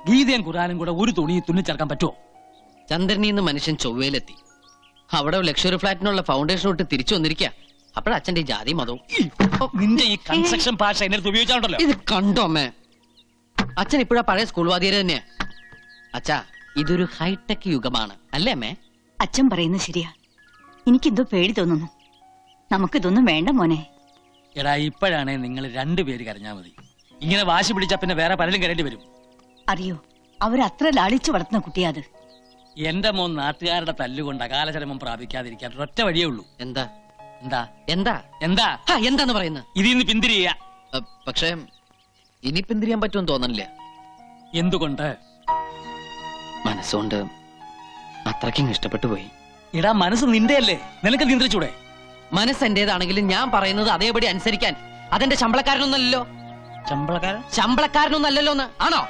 ഗീതയും ഖുറാനും കൂടെ ഒരു തുണി തുന്നിച്ചേർക്കാൻ പറ്റുമോ? ചന്ദ്രനിൽ നിന്ന് മനുഷ്യൻ ചൊവ്വയിലെത്തി. അവിടെ ലക്ഷറി ഫ്ലാറ്റിനുള്ള ഫൗണ്ടേഷൻ ഇട്ട് തിരിച്ചു വന്നിരിക്കുക. അപ്പോഴച്ഛന്റെ ജാതി മതവും. നിന്റെ ഈ കൺസ്ട്രക്ഷൻ ഭാഷ എന്നെ ഉപയോഗിച്ചാണല്ലോ. ഇത് കണ്ടോ അമ്മേ? അച്ഛൻ ഇപ്പോഴാ പഴയ സ്കൂൾ വാദിയര് തന്നെയാ. അച്ഛാ, ഇതൊരു ഹൈടെക് യുഗമാണ് അല്ലേ അമ്മേ? അച്ഛൻ പറയുന്നത് ശരിയാ. എനിക്കെന്തോ പേടി തോന്നുന്നു. നമുക്കിതൊന്നും വേണ്ട മോനെ. എടാ, ഇപ്പോഴാണേ നിങ്ങൾ രണ്ടുപേര് കരഞ്ഞാ മതി. ഇങ്ങനെ വാശി പിടിച്ചാ പിന്നെ വേറെ പലരും കരേണ്ടി വരും. അറിയോ, അവരത്ര ലാളിച്ചു വളർത്തുന്ന കുട്ടിയാത്. എന്റെ മോൻ നാട്ടുകാരുടെ തല്ലുകൊണ്ട് അകാലചരമം പ്രാപിക്കാതിരിക്കാൻ ഒറ്റ വഴിയേ ഉള്ളൂ. എന്താ എന്താ എന്താ എന്താ എന്താന്ന് പറയുന്നത്? ഇതിന്ന് പിന്തിരിയ. പക്ഷേ ഇനി പിന്തിരിയാൻ പറ്റുമെന്ന് തോന്നണില്ല. എന്തുകൊണ്ട്? മനസ്സുകൊണ്ട് അത്രയ്ക്കും ഇഷ്ടപ്പെട്ടു പോയി. എടാ, മനസ്സ് നിന്റെയല്ലേ, നിനക്ക് നിയന്ത്രിച്ചൂടെ? മനസ്സ് എന്റേതാണെങ്കിലും ഞാൻ പറയുന്നത് അതേപടി അനുസരിക്കാൻ അതെന്റെ ശമ്പളക്കാരനൊന്നല്ലോ. ശമ്പളക്കാരനൊന്നല്ലോ. ആണോ?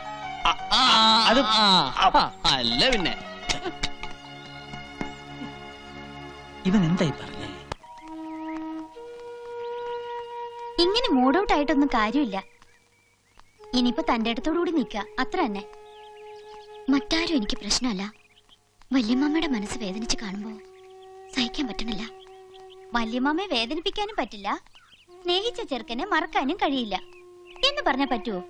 അത് അല്ല പിന്നെ. ഇവൻ എന്തായി പറഞ്ഞേ? ഇങ്ങനെ മൂഡ് ഔട്ട് ആയിട്ടൊന്നും കാര്യമില്ല. ഇനിയിപ്പോ തന്റെ അടുത്തോടുകൂടി നിൽക്കുക, അത്ര തന്നെ. മറ്റാരും എനിക്ക് പ്രശ്നമല്ല. വല്യമ്മയുടെ മനസ്സ് വേദനിച്ച് കാണുമ്പോ സഹിക്കാൻ പറ്റണില്ല. വല്യമ്മയെ വേദനിപ്പിക്കാനും പറ്റില്ല, സ്നേഹിച്ച ചെറുക്കനെ മറക്കാനും കഴിയില്ല എന്ന് പറഞ്ഞാ പറ്റുവോ?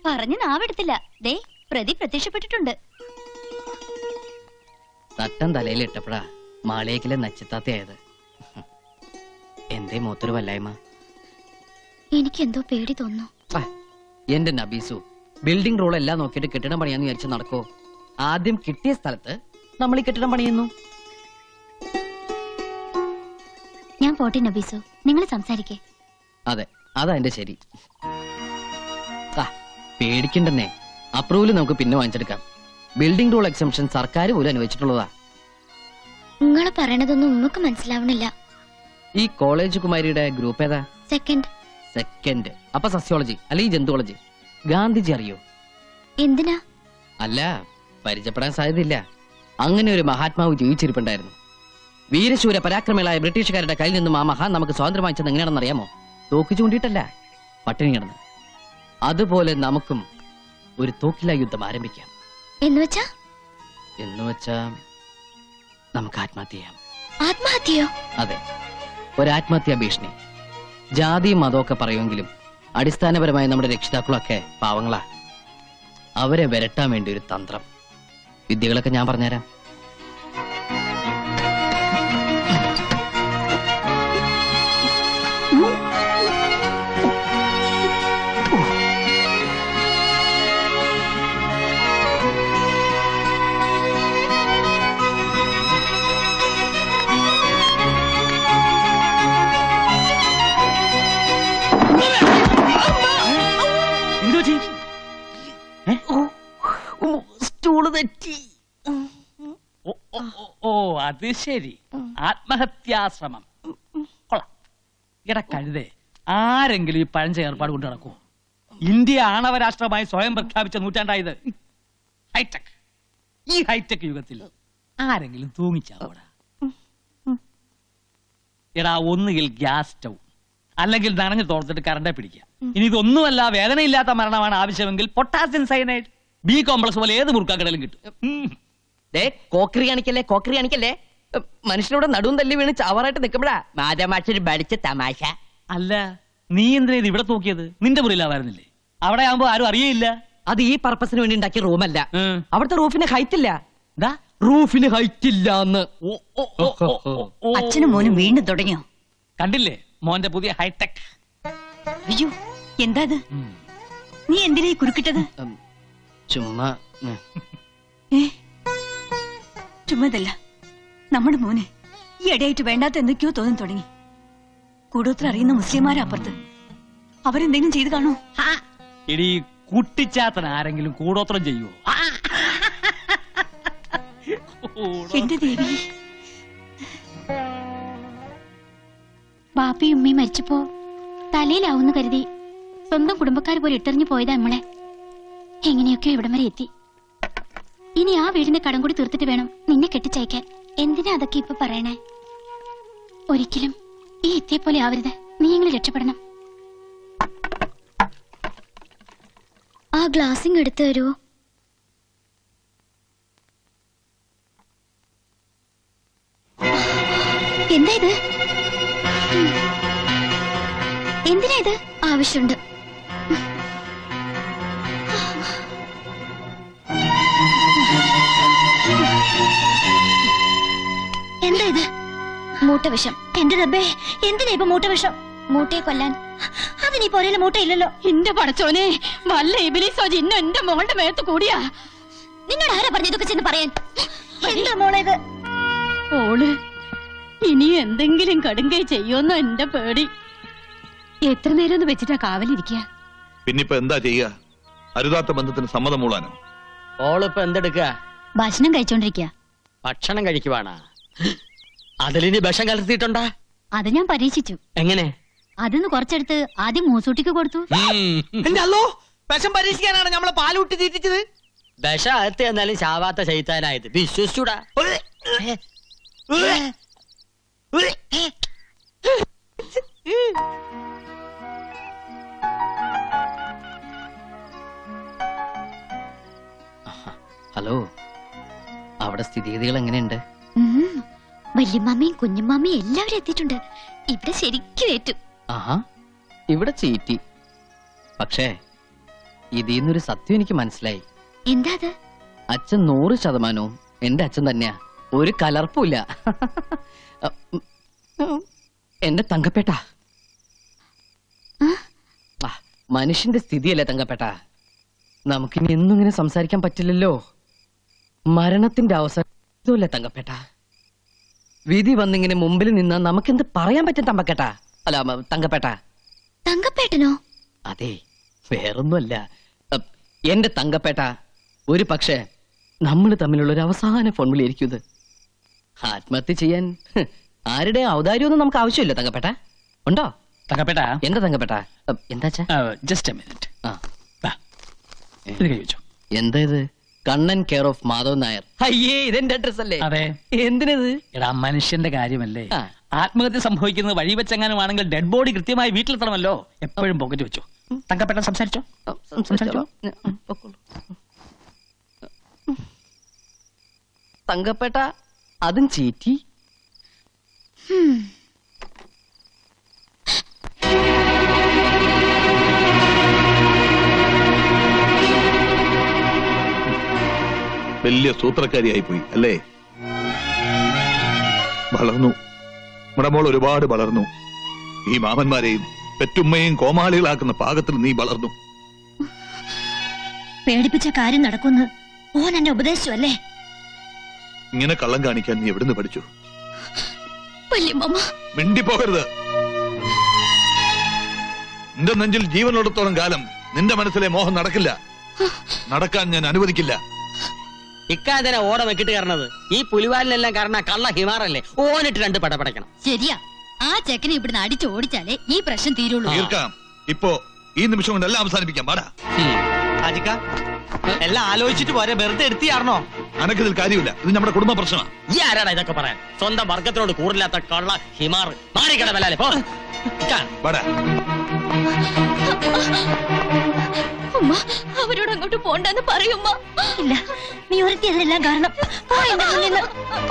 പറഞ്ഞു നാവെടുത്തില്ല. ദേ, പ്രതി പ്രത്യക്ഷപ്പെട്ടിട്ടുണ്ട്. തട്ടം തലയിലിട്ടപ്പോഴാ മാളിയേക്കിലെ നച്ചിത്താത്തയായത്. എന്തേ മൂത്തൊരു വല്ലായ്മ? എനിക്കെന്തോ പേടി തോന്നുന്നു. എന്റെ നബീസു, ബിൽഡിംഗ് റൂൾ എല്ലാം നോക്കിയിട്ട് കെട്ടിടം പണിയാന്ന് വിചാരിച്ച് നടക്കോ? ആദ്യം കിട്ടിയ സ്ഥലത്ത് നമ്മൾ ഈ കെട്ടിടം പണിയുന്നു. ഞാൻ പോട്ടെ നബീസു, നിങ്ങൾ സംസാരിക്കേ. അതെ, അതാ എന്റെ ശരി. പേടിക്കണ്ടെന്നേ, അപ്രൂവൽ നമുക്ക് പിന്നെ വാങ്ങിച്ചെടുക്കാം. ബിൽഡിംഗ് റൂൾ എക്സംഷൻ സർക്കാർ പോലും അനുവദിച്ചിട്ടുള്ളതാ. നിങ്ങൾ പറയണതൊന്നും ഉമ്മക്ക് മനസ്സിലാവണില്ല. ഈ കോളേജ് കുമാരിയുടെ ഗ്രൂപ്പ് ഏതാ? സെക്കൻഡ്. അപ്പൊ സസ്യോളജി അല്ലെങ്കിൽ ജന്തുവോളജി. ഗാന്ധിജി അറിയോ? എന്തിനാ? അല്ല, പരിചയപ്പെടാൻ സാധ്യതയില്ല. അങ്ങനെ ഒരു മഹാത്മാവ് ജീവിച്ചിരിപ്പുണ്ടായിരുന്നു. വീരശൂര പരാക്രമികളായ ബ്രിട്ടീഷുകാരുടെ കയ്യിൽ നിന്നും ആ മഹാൻ നമുക്ക് സ്വാതന്ത്ര്യം വാങ്ങിച്ചത് എങ്ങനെയാണെന്ന് അറിയാമോ? തോക്ക് ചൂണ്ടിയിട്ടല്ല, പട്ടിണി കിടന്ന്. അതുപോലെ നമുക്കും ഒരു തോക്കില യുദ്ധം ആരംഭിക്കാം. എന്നുവെച്ചാ നമുക്ക് ആത്മഹത്യ ചെയ്യാം. ആത്മഹത്യയോ? അതെ, ഒരു ആത്മഹത്യാ ഭീഷണി. ജാതിയും മതമൊക്കെ പറയുമെങ്കിലും അടിസ്ഥാനപരമായി നമ്മുടെ രക്ഷിതാക്കളൊക്കെ പാവങ്ങളാ. അവരെ വരട്ടാൻ വേണ്ടി ഒരു തന്ത്രം. വിദ്യകളൊക്കെ ഞാൻ പറഞ്ഞുതരാം. സ്റ്റൂള് തെറ്റി. ഓ, അത് ശരി. ആത്മഹത്യാശ്രമം കൊള്ളാം. എടാ കഴുതേ, ആരെങ്കിലും ഈ പഴഞ്ച ഏർപ്പാട് കൊണ്ട് നടക്കുമോ? ഇന്ത്യ ആണവരാഷ്ട്രമായി സ്വയം പ്രഖ്യാപിച്ച നൂറ്റാണ്ടായത്. ഹൈടെക്. ഈ ഹൈടെക് യുഗത്തിൽ ആരെങ്കിലും തൂങ്ങിച്ചാവൂടാ? എടാ, ഒന്നുകിൽ ഗ്യാസ് സ്റ്റൗ അല്ലെങ്കിൽ നനഞ്ഞു തോർത്തിട്ട് കറണ്ടെ പിടിക്കുക. ഇനി ഇതൊന്നുമല്ല, വേദനയില്ലാത്ത മരണമാണ് ആവശ്യമെങ്കിൽ പൊട്ടാസ്യം സയനൈഡ്, ബി കോംപ്ലക്സ് പോലെ ഏത് മുറുക്കാക്കടലും കിട്ടും. കോക്കറി കാണിക്കല്ലേ. മനുഷ്യനോട് നടുവും തല്ലി വീണ് ചാവറായിട്ട് നിൽക്കുമ്പോഴാ മാതാമാഷൊരു പഠിച്ച തമാശ. അല്ല, നീ എന്തിനാ ഇത് ഇവിടെ തൂക്കിയത്? നിന്റെ മുറിയിലാവായിരുന്നില്ലേ? അവിടെ ആവുമ്പോ ആരും അറിയില്ല. അത് ഈ പർപ്പസിന് വേണ്ടി ഉണ്ടാക്കിയ റൂമല്ല. അവിടുത്തെ റൂഫിന് ഹൈറ്റ് ഇല്ല. റൂഫിന് ഹൈറ്റ് ഇല്ലാന്ന്. അച്ഛനും മോനും വീണ്ടും തുടങ്ങിയോ? കണ്ടില്ലേ മോന്റെ പുതിയ ഹൈടെക്? അയ്യോ, എന്താ ഇത്? നീ എന്തിനാ ഈ കുറുക്കിട്ടത്? ചുമ്മാ. ചുമ്മാതല്ല, നമ്മുടെ മോന് ഈ ഇടയായിട്ട് വേണ്ടാത്ത എന്തൊക്കെയോ തോന്നി തുടങ്ങി. കൂടോത്ര അറിയുന്ന മുസ്ലിംമാരെ അപ്പുറത്ത് അവരെന്തെങ്കിലും ചെയ്തു കാണോ? ഇനി കുട്ടിച്ചാത്തൻ ആരെങ്കിലും കൂടോത്രം ചെയ്യുവോ? എന്റെ ദേവി, ബാപ്പയും ഉമ്മയും മരിച്ചപ്പോ തലയിലാവുന്ന കരുതി സ്വന്തം കുടുംബക്കാർ പോലെ ഇട്ടെറിഞ്ഞു പോയതാ നമ്മളെ. എങ്ങനെയൊക്കെയോ ഇവിടം വരെ എത്തി. ഇനി ആ വീടിന്റെ കടം കൂടി തീർത്തിട്ട് വേണം നിന്നെ കെട്ടിച്ചയക്കാൻ. എന്തിനാ അതൊക്കെ ഇപ്പൊ പറയണേ? ഒരിക്കലും ഈ എത്തിയെ പോലെ ആവരുത്. നീ എങ്ങനെ രക്ഷപ്പെടണം. ആ ഗ്ലാസിങ് എടുത്തു തരുമോ? എന്താ ഇത്? എന്തിനാ ഇത്? ആവശ്യമുണ്ട്. എന്താ ഇത്? മൂട്ടവിഷം. എന്റെ റബ്ബേ, എന്തിനാ ഇപ്പൊ മൂട്ടവിഷം? മൂട്ടയെ കൊല്ലാൻ. അതിനീ പോലെയുള്ള മൂട്ടയില്ലല്ലോ. എന്റെ പടച്ചോനെ, വല്ല ഇബിലിസോ ജിന്നോ എന്റെ മോളുടെ മേത്ത് കൂടിയാ. നിന്നോട് ആരാ പറഞ്ഞതൊക്കെ ചെന്ന് പറയാൻ? എന്താ മോളെ ഇത്? ഓള് ഇനി എന്തെങ്കിലും കടുങ്കൈ ചെയ്യുമെന്നോ എന്റെ പേടി. എത്ര നേരം ഒന്ന് വെച്ചിട്ടാ കാവലിരിക്കുക? പിന്നിപ്പോ എന്താ ചെയ്യുക? അരുതാത്ത ബന്ധത്തിന് സമ്മതം മൂളാനോ? ഓളിപ്പോ എന്തെടുക്ക? ഭക്ഷണം കഴിച്ചോണ്ടിരിക്കുക. ഭക്ഷണം കഴിക്കുവാണാ? അതിലിനി വിഷം കലർത്തിയിട്ടുണ്ടാ? അത് ഞാൻ പരീക്ഷിച്ചു. എങ്ങനെ? അതിന്ന് കുറച്ചെടുത്ത് ആദ്യം മൂസൂട്ടിക്ക് കൊടുത്തു. എന്റെ അല്ലോ, വിഷം പരീക്ഷിക്കാനാണ് നമ്മളെ പാലൂട്ടി തീറ്റിച്ചത്. വിഷം അകത്ത് എന്നാലും ചാവാത്ത ചെയ്താനായത് വിശ്വസിച്ചൂടാ. ഹലോ, അവിടെ സ്ഥിതിഗതികൾ എങ്ങനെയുണ്ട്? വല്യമ്മാമ്മയും കുഞ്ഞമ്മാമ്മയും എല്ലാവരും എത്തിയിട്ടുണ്ട്. ഇവിടെ ശരിക്കും ഏറ്റു. ആഹാ, ഇവിടെ ചീറ്റി. പക്ഷേ ഇതിന്നൊരു സത്യം എനിക്ക് മനസ്സിലായി. എന്താ അത്? അച്ഛൻ 100% എന്റെ അച്ഛൻ തന്നെയാ. ഒരു കലർപ്പുമില്ല. എന്റെ തങ്കപ്പേട്ട. മനുഷ്യന്റെ സ്ഥിതിയല്ലേ തങ്കപ്പേട്ട. നമുക്കിനി എന്നും ഇങ്ങനെ സംസാരിക്കാൻ പറ്റില്ലല്ലോ. മരണത്തിന്റെ അവസരമല്ലേ തങ്കപ്പേട്ട. വിധി വന്നിങ്ങനെ മുമ്പിൽ നിന്നാ നമുക്കെന്ത് പറയാൻ പറ്റും തമ്പക്കേട്ട? അല്ല, തങ്കപ്പേട്ട. തങ്കപ്പേട്ടനോ? അതെ, വേറൊന്നുമല്ല. എന്റെ തങ്കപ്പേട്ട, ഒരു പക്ഷേ നമ്മൾ തമ്മിലുള്ള ഒരു അവസാന ഫോൺ വിളിയായിരിക്കും ഇത്. ആത്മഹത്യ ചെയ്യാൻ ആരുടെ ഔദാര്യമൊന്നും നമുക്ക് ആവശ്യമില്ല തങ്കപ്പേട്ട. ഉണ്ടോ തങ്കപ്പേട്ട? എന്താ തങ്കപ്പേട്ട? എന്താ ജസ്റ്റ് എ മിനിറ്റ്. എന്താ ഇത്? Kannan care of Madhav Nair. അയ്യേ, ഇതെന്റെ അഡ്രസ് അല്ലേ? അതെ. എന്തിനത്? എടാ, മനുഷ്യന്റെ കാര്യമല്ലേ. ആ. ആത്മഹത്യ സംഭവിക്കുന്നത് വഴി വെച്ചെങ്ങാനുമാണെങ്കിൽ ഡെഡ് ബോഡി കൃത്യമായി വീട്ടിലെത്തണമല്ലോ. എപ്പോഴും പോക്കറ്റ് വെച്ചു. തങ്കപ്പേട്ട സംസാരിച്ചോ? സംസാരിച്ചോ? തങ്കപ്പേട്ട, അതും ചീറ്റി. വലിയ സൂത്രക്കാരിയായി പോയി അല്ലേ? വളർന്നു, നമ്മുടെ മോൾ ഒരുപാട് വളർന്നു. ഈ മാമന്മാരെയും പെറ്റുമ്മയും കോമാളികളാക്കുന്ന പാകത്തിൽ നീ വളർന്നു. പേടിപ്പിച്ച കാര്യം നടക്കുന്നു ഓൻ എന്നെ ഉപദേശിച്ചു അല്ലേ? ഇങ്ങനെ കള്ളം കാണിക്കാൻ നീ എവിടുന്ന് പഠിച്ചു? വല്യമ്മ, മിണ്ടിപ്പോകരുത്. നിന്റെ നെഞ്ചിൽ ജീവനുള്ളിടത്തോളം കാലം നിന്റെ മനസ്സിലെ മോഹം നടക്കില്ല. നടക്കാൻ ഞാൻ അനുവദിക്കില്ല. ഇക്കാതിനെ ഓട വെക്കിട്ട് കയറണത് ഈ പുലിവാലിനെല്ലാം കാരണം കള്ള ഹിമാറല്ലേ? ഓനിട്ട് 2 പടപടക്കണം. ശരിയാ. ആ ചെക്കനെ ഇവിടുന്ന് അടിച്ചു ഓടിച്ചാലേ ഈ പ്രശ്നം തീരുള്ളൂ. തീർക്കാം. ഇപ്പോ ഈ നിമിഷം കൊണ്ട് എല്ലാം അവസാനിപ്പിക്കാം. പാടാ എല്ലാം ആലോചിച്ചിട്ട് പോരെ, വെറുതെ എടുത്തിയാർന്നോ? അനക്കിതിൽ കാര്യമില്ല. ഇത് നമ്മുടെ കുടുംബ പ്രശ്നമാണ്. ഈ ആരാടാ ഇതൊക്കെ പറയാൻ? സ്വന്തം വർഗത്തിനോട് കൂറില്ലാത്ത കള്ള ഹിമാർ മാറിക്കട വലാലെ. പാടാ. ഉമ്മ, അവരോട് അങ്ങോട്ട് പോണ്ടെന്ന് പറയുമ്മ. ഇല്ല, നീ ഒരുത്തി അതിനെല്ലാം കാരണം.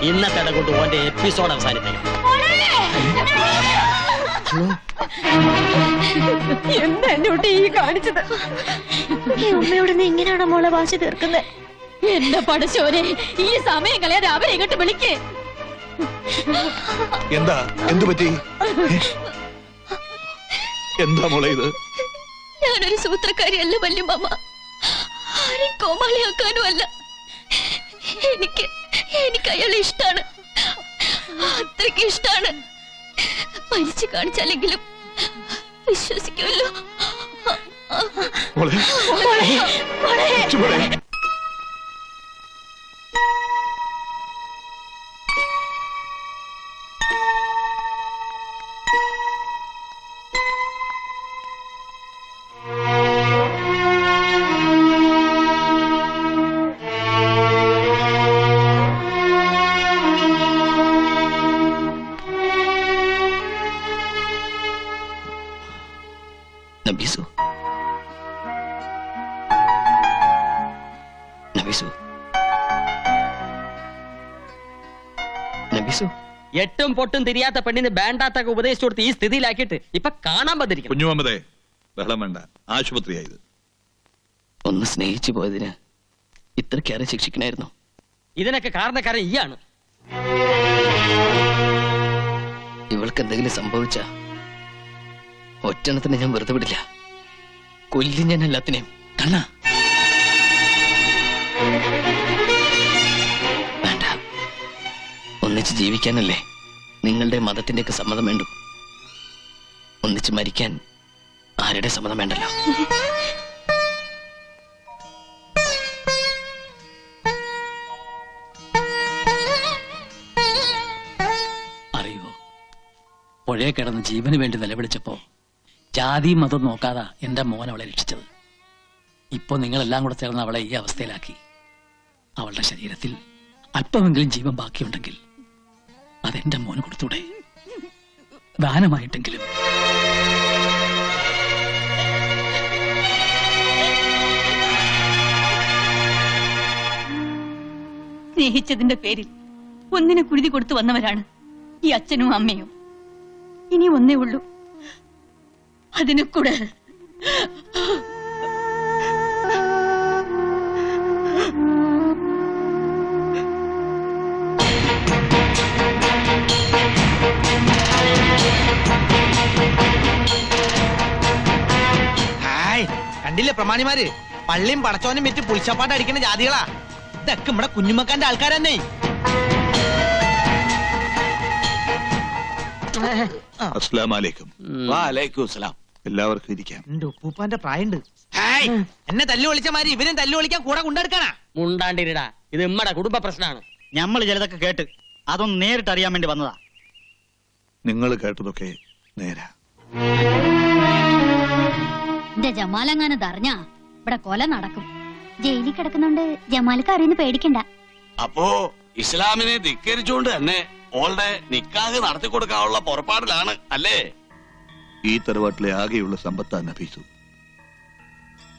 ഇന്നത്തെ കൊണ്ട് ഓന്റെ എപ്പിസോഡ് അവസാനിപ്പിക്കണം. എന്താ എന്നോട്ട് ഈ കാണിച്ചത്? ഈ ഉമ്മയോട് നീ എങ്ങനെയാണോ മോളെ വാശി തീർക്കുന്നത്? എന്റെ പടച്ചോനെ, ഈ സമയം കളയാതെ അവരെ ഇങ്ങോട്ട് വിളിക്കേ. എന്താ? എന്തു പറ്റി? എന്താ മോളെ ഇത്? ഞാനൊരു സൂത്രക്കാരിയല്ല വല്യമ്മ. ആരെയും കോമാളിയാക്കാനും അല്ല. എനിക്ക് അയാളെ ഇഷ്ടാണ്. അത്രയ്ക്ക് ഇഷ്ടാണ്. മരിച്ചു കാണിച്ചാലെങ്കിലും വിശ്വസിക്കുമല്ലോ. മോളെ, മോളെ. നബീസു, നബീസു, നബീസു, എട്ടും പൊട്ടും തിരിയാത്ത പെണ്ണിന് വേണ്ടാത്തൊക്കെ ഉപദേശിച്ചു കൊടുത്ത് ഈ സ്ഥിതിയിലാക്കിയിട്ട് ഇപ്പൊ കാണാൻ പറ്റിരിക്കുന്നു. കുഞ്ഞുമമ്മദേ, ബഹളം വേണ്ട. ആശുപത്രിയായത്. ഒന്ന് സ്നേഹിച്ചു പോയതിന് ഇത്രക്കേറെ ശിക്ഷിക്കണായിരുന്നു. ഇതിനൊക്കെ കാരണക്കാരൻ ഈയാണ്. ഇവൾക്ക് എന്തെങ്കിലും സംഭവിച്ച ഒറ്റണത്തിന് ഞാൻ വെറുതെ വിടില്ല. കൊല്ലും ഞാൻ എല്ലാത്തിനെയും. കണ്ണാ, വേണ്ട, ഒന്നിച്ച് ജീവിക്കാനല്ലേ നിങ്ങളുടെ മതത്തിന്റെയൊക്കെ സമ്മതം വേണ്ടു. ഒന്നിച്ച് മരിക്കാൻ ആരുടെ സമ്മതം വേണ്ടല്ലോ. അറിയോ, പുഴയെ കിടന്ന് ജീവന് വേണ്ടി നിലവിളിച്ചപ്പോ ജാതി മതം നോക്കാതെ എന്റെ മോൻ അവളെ രക്ഷിച്ചത്. ഇപ്പൊ നിങ്ങളെല്ലാം കൂടെ ചേർന്ന് അവളെ ഈ അവസ്ഥയിലാക്കി. അവളുടെ ശരീരത്തിൽ അല്പമെങ്കിലും ജീവൻ ബാക്കിയുണ്ടെങ്കിൽ അതെന്റെ മോന് കൊടുത്തൂടെ? ദാനമായിട്ടെങ്കിലും. സ്നേഹിച്ചതിന്റെ പേരിൽ ഒന്നിനെ കുരുതി കൊടുത്തു വന്നവരാണ് ഈ അച്ഛനും അമ്മയും. ഇനി ഒന്നേ ഉള്ളൂ, അതിനെ കൂടെ. കണ്ടില്ലേ പ്രമാണിമാര്, പള്ളിയും പടച്ചോനും വിറ്റ് പുളിച്ചപ്പാട്ട് അടിക്കുന്ന ജാതികളാ. ഇതൊക്കെ നമ്മുടെ കുഞ്ഞുമക്കാന്റെ ആൾക്കാരെന്നെ. അസ്സലാമലൈക്കും. എല്ലാവർക്കും ഇരിക്കാം. എന്റെ ഉപ്പൂപ്പാന്റെ പ്രായണ്ട്. എന്നെ തല്ലു വിളിച്ച മാതിരി ഇവരും തല്ലു വിളിക്കാൻ കൂടെ കൊണ്ടെടുക്കാനാ. മുണ്ടാണ്ടിരിടാ, ഇത് നമ്മടെ കുടുംബ പ്രശ്നമാണ്. ഞമ്മള് ചിലതൊക്കെ കേട്ട് അതൊന്ന് നേരിട്ട് അറിയാൻ വേണ്ടി വന്നതാ. നിങ്ങൾ കേട്ടതൊക്കെ നേരാ. എന്റെ ജമാലങ്ങാനത് അറിഞ്ഞാ ഇവിടെ കൊല നടക്കും. ജയിലിൽ കിടക്കുന്നോണ്ട് ജമാലിക്ക് അറിയുന്ന പേടിക്കണ്ട. അപ്പോ ഇസ്ലാമിനെ ധിക്കരിച്ചുകൊണ്ട് തന്നെ ഓളുടെ നിക്കാഹ് നടത്തി കൊടുക്കാനുള്ള പുറപ്പാടിലാണ് അല്ലേ? ഈ തറവാട്ടിലെ ആകെയുള്ള സമ്പത്താ നഫീസു.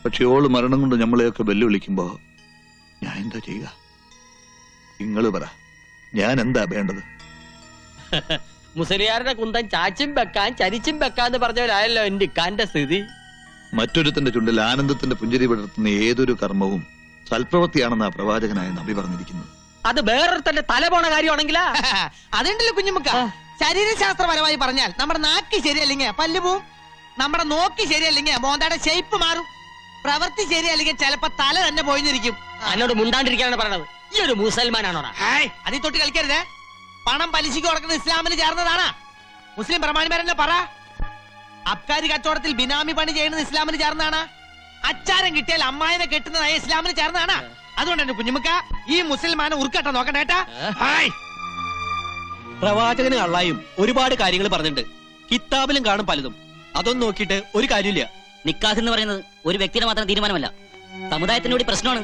പക്ഷെ ഓള് മരണം കൊണ്ട് നമ്മളെയൊക്കെ വെല്ലുവിളിക്കുമ്പോ ഞാൻ എന്താ ചെയ്യുക? നിങ്ങള് പറ, ഞാൻ എന്താ വേണ്ടത്? മുസ്ലിയാരുടെ കുന്തം ചാച്ചും വെക്കാൻ ചരിച്ചും വെക്കാന്ന് പറഞ്ഞവരായല്ലോ എന്റെ ഇക്കാന്റെ സ്ഥിതി. മറ്റൊരുത്തന്റെ ചുണ്ടിൽ ആനന്ദത്തിന്റെ പുഞ്ചിരി വിടർത്തുന്ന ഏതൊരു കർമ്മവും സൽപ്രവൃത്തിയാണെന്ന് ആ പ്രവാചകനായ നബി പറഞ്ഞിരിക്കുന്നത്. അത് വേറൊരുത്തന്റെ തല പോണ കാര്യമാണെങ്കിലാ. അതുണ്ടല്ലോ കുഞ്ഞുമക്ക, ശരീരശാസ്ത്രപരമായി പറഞ്ഞാൽ നമ്മുടെ നാക്ക് ശരിയല്ലെങ്കിൽ പല്ല് പോവും, നമ്മുടെ നോക്കി ശരിയല്ലെങ്കിൽ മോന്തയുടെ ഷേപ്പ് മാറും, പ്രവൃത്തി ശരിയല്ലെങ്കിൽ ചിലപ്പോ തല തന്നെ പോയിരിക്കും. എന്നോട് മുണ്ടാണ്ടിരിക്കാനാണ് പറയണത്. ഈ ഒരു മുസൽമാനാണോടാ? അതിൽ തൊട്ട് കളിക്കരുതേ. പണം പലിശക്ക് കൊടുക്കുന്നത് ഇസ്ലാമിന് ചേർന്നതാണ്. മുസ്ലിം പ്രമാണിമാരെന്നെ പറ. അബ്കാരി കച്ചവടത്തിൽ ബിനാമി പണി ചെയ്യുന്നത് ഇസ്ലാമിന് ചേർന്നതാണ്. അച്ചാരം കിട്ടിയാൽ അമ്മായിനെ കെട്ടുന്നത് ഇസ്ലാമിന് ചേർന്നതാണ്. അതുകൊണ്ട് എന്റെ കുഞ്ഞുമക്ക, ഈ മുസൽമാനെ ഉറുക്കട്ട നോക്കണ്ടേട്ടാ. പ്രവാചകന് അള്ളായും ഒരുപാട് കാര്യങ്ങൾ പറഞ്ഞിട്ടുണ്ട്. കിതാബിലും കാണും പലതും. അതൊന്നും നോക്കിയിട്ട് ഒരു കാര്യമില്ല. നിക്കാഹ് എന്ന് പറയുന്നത് ഒരു വ്യക്തിയുടെ മാത്രം തീരുമാനമല്ല, സമുദായത്തിന്റെ കൂടി പ്രശ്നമാണ്.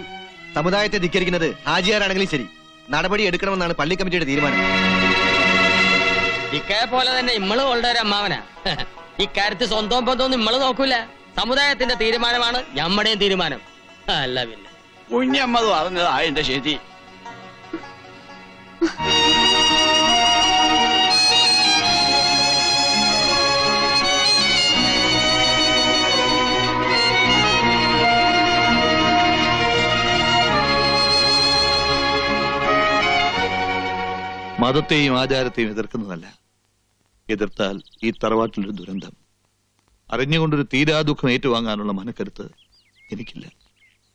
സമുദായത്തെ ധിക്കരിക്കുന്നത് ഹാജിയാരാണെങ്കിലും ശരി, നടപടി എടുക്കണമെന്നാണ് പള്ളി കമ്മിറ്റിയുടെ തീരുമാനം. ഇക്കയെ പോലെ തന്നെ ഇമ്മള് ഓളുടെ ഒരു അമ്മാവനാ. ഇക്കാര്യത്തിൽ സ്വന്തവും ബന്ധവും ഇമ്മള് നോക്കൂല. സമുദായത്തിന്റെ തീരുമാനമാണ് ഞമ്മടെയും തീരുമാനം. അല്ല പിന്നെ കുഞ്ഞമ്മത് പറഞ്ഞതാ എന്റെ ശരി. മതത്തെയും ആചാരത്തെയും എതിർക്കുന്നതല്ല, എതിർത്താൽ ഈ തറവാട്ടിലൊരു ദുരന്തം. അറിഞ്ഞുകൊണ്ടൊരു തീരാ ദുഃഖം ഏറ്റുവാങ്ങാനുള്ള മനക്കരുത്ത് എനിക്കില്ല.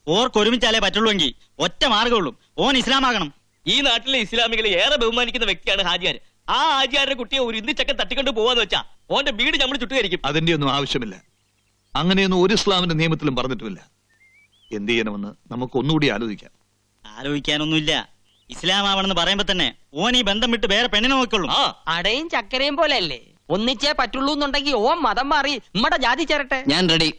ഓർക്കൊരുമിച്ചാലേ പറ്റുള്ളൂവെങ്കിൽ ഒറ്റ മാർഗമുള്ളൂ, ഓൻ ഇസ്ലാമാകണം. ഈ നാട്ടിലെ ഇസ്ലാമികളെ ഏറെ ബഹുമാനിക്കുന്ന വ്യക്തിയാണ് ഹാജിയാർ. ആ ഹാജിയാരുടെ കുട്ടിയെ ഒരു ഇന്ത്യച്ചക്കൻ തട്ടിക്കൊണ്ട് പോവാന്ന് വെച്ചാ ഓന്റെ വീട് നമ്മൾ ചുട്ടുകരിക്കും. അതിന്റെ ഒന്നും ആവശ്യമില്ല. അങ്ങനെയൊന്നും ഒരു ഇസ്ലാമിന്റെ നിയമത്തിലും പറഞ്ഞിട്ടുമില്ല. എന്ത് ചെയ്യണമെന്ന് നമുക്ക് ഒന്നുകൂടി ആലോചിക്കാം. ആലോചിക്കാനൊന്നുമില്ല. ഇസ്ലാം ആവണമെന്ന് പറയുമ്പോ തന്നെ ഓൻ ഈ ബന്ധം വിട്ട് വേറെ പെണ്ണിനെ നോക്കുള്ളൂ. അടയും ചക്കരയും പോലെ അല്ലേ? ഒന്നിച്ചേ പറ്റുള്ളൂ എന്നുണ്ടെങ്കിൽ ഓൻ മതം മാറി നമ്മടെ ജാതി ചേരട്ടെ. ഞാൻ റെഡി.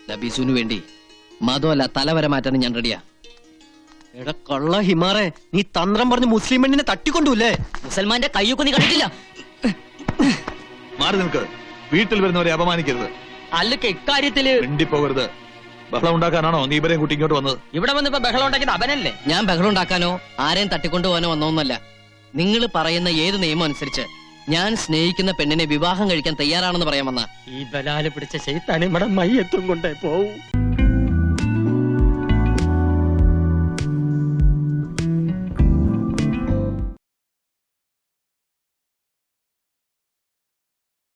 നബീസുവിന് വേണ്ടി മതമല്ല തലവര മാറ്റാൻ ഞാൻ റെഡിയാ. എടാ കള്ള ഹിമാറെ, നീ തന്ത്രം പറഞ്ഞ് മുസ്ലിം പെണ്ണിനെ തട്ടിക്കൊണ്ടൂല്ലേ? മുസൽമാന്റെ കയ്യൊക്കെ നീ കണ്ടിട്ടില്ല. മാറി നിൽക്ക്. വീട്ടിൽ വരുന്നവരെ അപമാനിക്കരുത്. അല്ലൊക്കെ ഇക്കാര്യത്തില് മിണ്ടിപ്പോകരുത്. ബഹളം ഉണ്ടാക്കാനാണോ നീ ഇവരെയും കൂട്ടി ഇങ്ങോട്ട് വന്നത്? ഇവിടെ വന്നിപ്പോ ബഹളം ഉണ്ടാക്കിയത് അവനല്ലേ? ഞാൻ ബഹളം ഉണ്ടാക്കാനോ ആരെയും തട്ടിക്കൊണ്ടുപോകാനോ വന്നോന്നല്ല. നിങ്ങൾ പറയുന്ന ഏത് നിയമം അനുസരിച്ച് ഞാൻ സ്നേഹിക്കുന്ന പെണ്ണിനെ വിവാഹം കഴിക്കാൻ തയ്യാറാണെന്ന് പറയാൻ വന്ന ഈ ബലാല് പിടിച്ച ശൈത്താൻ ഇവിടെ മയ്യത്തും കൊണ്ടേ പോവും.